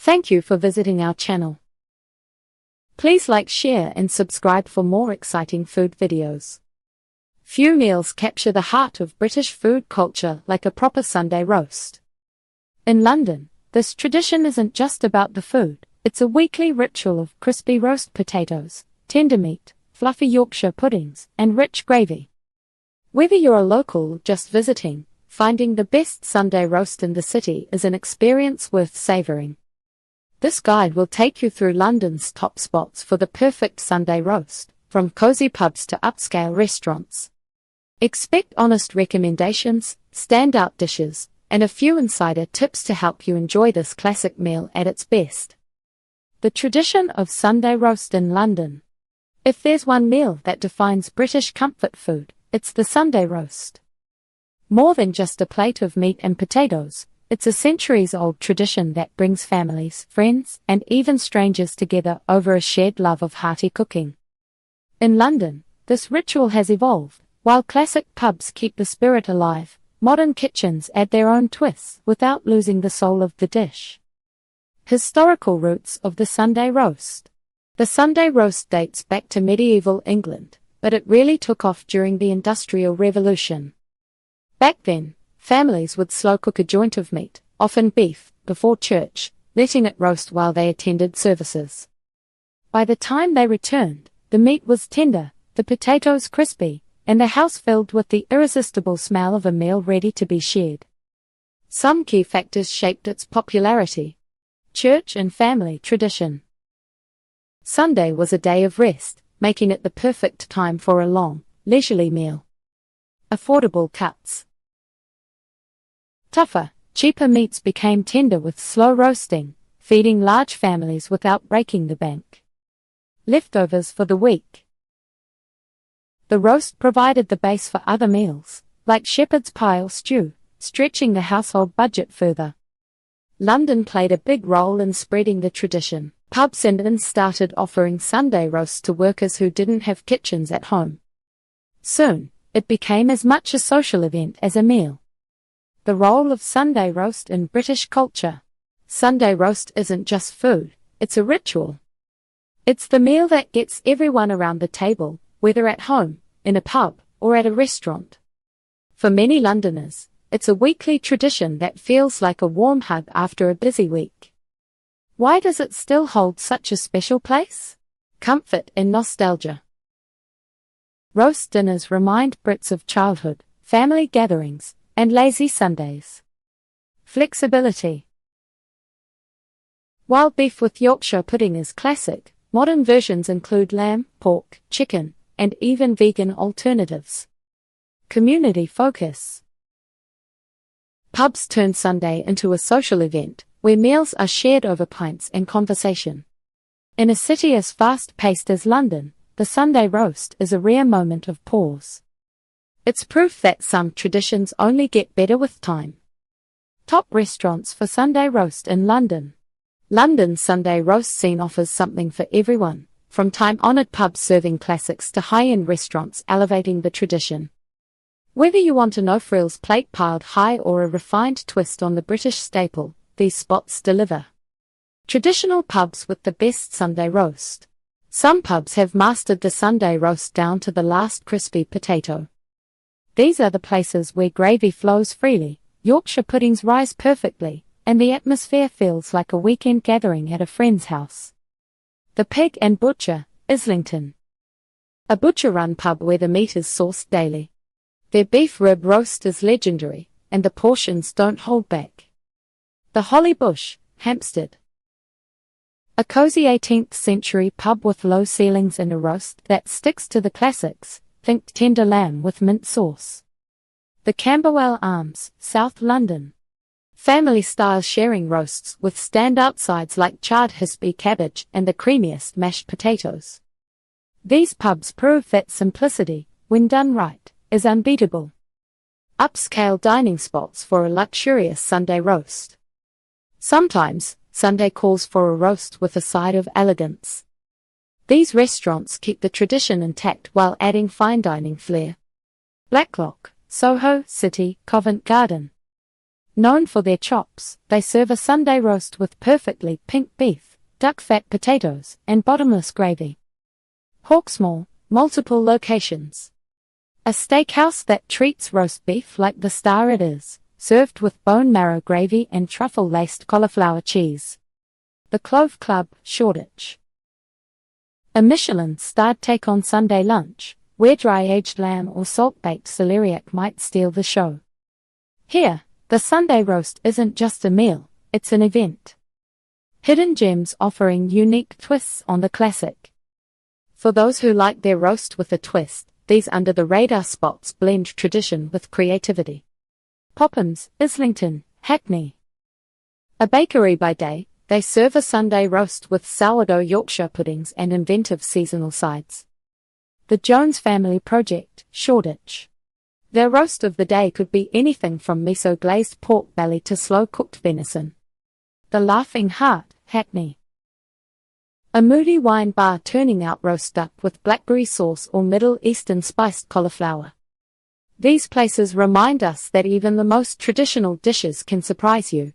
Thank you for visiting our channel. Please like, share and subscribe for more exciting food videos. Few meals capture the heart of British food culture like a proper Sunday roast. In London, this tradition isn't just about the food, it's a weekly ritual of crispy roast potatoes, tender meat, fluffy Yorkshire puddings, and rich gravy. Whether you're a local or just visiting, finding the best Sunday roast in the city is an experience worth savouring. This guide will take you through London's top spots for the perfect Sunday roast, from cosy pubs to upscale restaurants. Expect honest recommendations, standout dishes, and a few insider tips to help you enjoy this classic meal at its best. The tradition of Sunday roast in London. If there's one meal that defines British comfort food, it's the Sunday roast. More than just a plate of meat and potatoes, it's a centuries-old tradition that brings families, friends, and even strangers together over a shared love of hearty cooking. In London, this ritual has evolved. While classic pubs keep the spirit alive, modern kitchens add their own twists without losing the soul of the dish. Historical roots of the Sunday roast. The Sunday roast dates back to medieval England, but it really took off during the Industrial Revolution. Back then, families would slow cook a joint of meat, often beef, before church, letting it roast while they attended services. By the time they returned, the meat was tender, the potatoes crispy, and the house filled with the irresistible smell of a meal ready to be shared. Some key factors shaped its popularity. Church and family tradition. Sunday was a day of rest, making it the perfect time for a long, leisurely meal. Affordable cuts. Tougher, cheaper meats became tender with slow roasting, feeding large families without breaking the bank. Leftovers for the week. The roast provided the base for other meals, like shepherd's pie or stew, stretching the household budget further. London played a big role in spreading the tradition. Pubs and inns started offering Sunday roasts to workers who didn't have kitchens at home. Soon, it became as much a social event as a meal. The role of Sunday roast in British culture. Sunday roast isn't just food, it's a ritual. It's the meal that gets everyone around the table, whether at home, in a pub, or at a restaurant. For many Londoners, it's a weekly tradition that feels like a warm hug after a busy week. Why does it still hold such a special place? Comfort and nostalgia. Roast dinners remind Brits of childhood, family gatherings, and lazy Sundays. Flexibility. While beef with Yorkshire pudding is classic, modern versions include lamb, pork, chicken, and even vegan alternatives. Community focus. Pubs turn Sunday into a social event, where meals are shared over pints and conversation. In a city as fast-paced as London, the Sunday roast is a rare moment of pause. It's proof that some traditions only get better with time. Top restaurants for Sunday roast in London. London's Sunday roast scene offers something for everyone, from time-honoured pubs serving classics to high-end restaurants elevating the tradition. Whether you want a no-frills plate piled high or a refined twist on the British staple, these spots deliver. Traditional pubs with the best Sunday roast. Some pubs have mastered the Sunday roast down to the last crispy potato. These are the places where gravy flows freely, Yorkshire puddings rise perfectly, and the atmosphere feels like a weekend gathering at a friend's house. The Pig and Butcher, Islington. A butcher-run pub where the meat is sourced daily. Their beef rib roast is legendary, and the portions don't hold back. The Holly Bush, Hampstead. A cozy 18th century pub with low ceilings and a roast that sticks to the classics. Think tender lamb with mint sauce. The Harwood Arms, South London. Family-style sharing roasts with standout sides like charred hispy cabbage and the creamiest mashed potatoes. These pubs prove that simplicity, when done right, is unbeatable. Upscale dining spots for a luxurious Sunday roast. Sometimes, Sunday calls for a roast with a side of elegance. These restaurants keep the tradition intact while adding fine dining flair. Blacklock, Soho City, Covent Garden. Known for their chops, they serve a Sunday roast with perfectly pink beef, duck fat potatoes, and bottomless gravy. Hawksmoor, multiple locations. A steakhouse that treats roast beef like the star it is, served with bone marrow gravy and truffle-laced cauliflower cheese. The Clove Club, Shoreditch. A Michelin-starred take on Sunday lunch, where dry-aged lamb or salt-baked celeriac might steal the show. Here, the Sunday roast isn't just a meal, it's an event. Hidden gems offering unique twists on the classic. For those who like their roast with a twist, these under-the-radar spots blend tradition with creativity. Pophams, Islington, Hackney. A bakery by day, they serve a Sunday roast with sourdough Yorkshire puddings and inventive seasonal sides. The Jones Family Project, Shoreditch. Their roast of the day could be anything from miso-glazed pork belly to slow-cooked venison. The Laughing Heart, Hackney. A moody wine bar turning out roast duck with blackberry sauce or Middle Eastern spiced cauliflower. These places remind us that even the most traditional dishes can surprise you.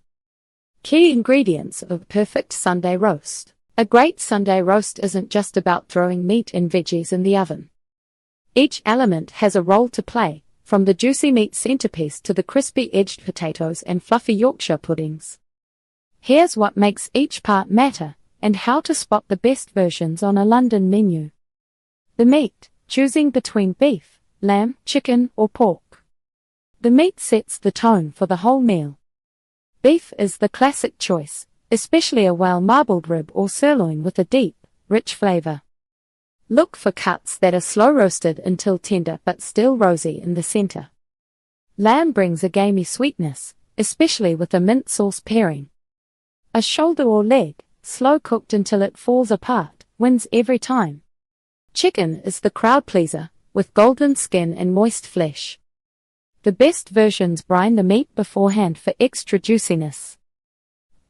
Key ingredients of a perfect Sunday roast. A great Sunday roast isn't just about throwing meat and veggies in the oven. Each element has a role to play, from the juicy meat centerpiece to the crispy-edged potatoes and fluffy Yorkshire puddings. Here's what makes each part matter, and how to spot the best versions on a London menu. The meat, choosing between beef, lamb, chicken, or pork. The meat sets the tone for the whole meal. Beef is the classic choice, especially a well-marbled rib or sirloin with a deep, rich flavor. Look for cuts that are slow-roasted until tender but still rosy in the center. Lamb brings a gamey sweetness, especially with a mint sauce pairing. A shoulder or leg, slow-cooked until it falls apart, wins every time. Chicken is the crowd pleaser, with golden skin and moist flesh. The best versions brine the meat beforehand for extra juiciness.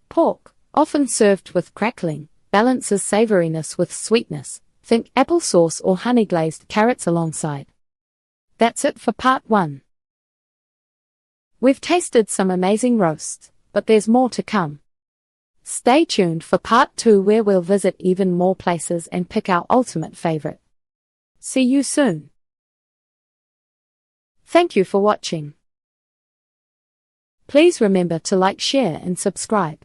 Pork, often served with crackling, balances savoriness with sweetness. Think applesauce or honey-glazed carrots alongside. That's it for part 1. We've tasted some amazing roasts, but there's more to come. Stay tuned for part 2, where we'll visit even more places and pick our ultimate favorite. See you soon. Thank you for watching. Please remember to like, share and subscribe.